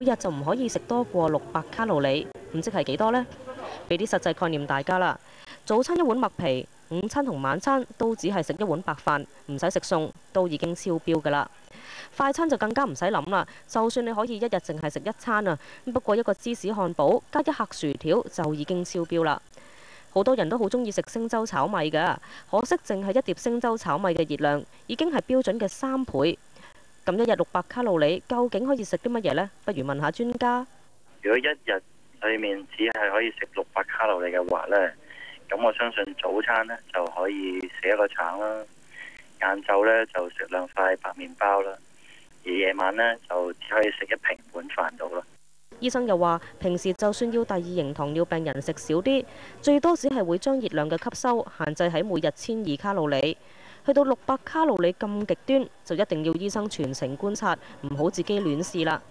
每日就唔可以食多過600卡路里，咁即係幾多呢？俾啲實際概念大家啦。早餐一碗麥皮，午餐同晚餐都只係食一碗白飯，唔使食餸，都已經超標㗎啦。快餐就更加唔使諗啦，就算你可以一日淨係食一餐啊，不過一個芝士漢堡加一盒薯條就已經超標啦。好多人都好中意食星洲炒米㗎，可惜淨係一碟星洲炒米嘅熱量已經係標準嘅3倍。咁一日600卡路里，究竟可以食啲乜嘢呢？不如問下專家。如果一日裡面只係可以食600卡路里嘅話呢，咁我相信早餐呢就可以食一個橙啦，晏晝呢就食2塊白麵包啦，而夜晚呢就只可以食1瓶碗飯到啦。醫生又話，平時就算要第2型糖尿病人食少啲，最多只係會將熱量嘅吸收限制喺每日1200卡路里。去到600卡路里咁極端，就一定要醫生全程觀察，唔好自己亂試啦。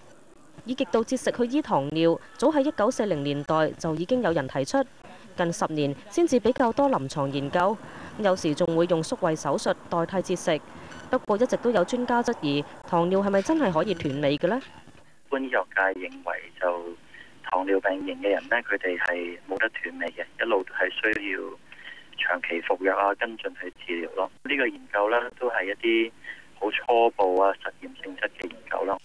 以極度節食去醫糖尿，早喺1940年代就已經有人提出，近10年先至比較多臨床研究，有時仲會用縮胃手術代替節食。不過一直都有專家質疑，糖尿係咪真係可以斷尾嘅呢？一般醫學界認為就糖尿病型嘅人呢，佢哋係冇得斷尾嘅，一路係需要長期服藥啊，跟進去治療咯。呢個研究呢，都係一啲好初步啊實驗性質嘅研究咯。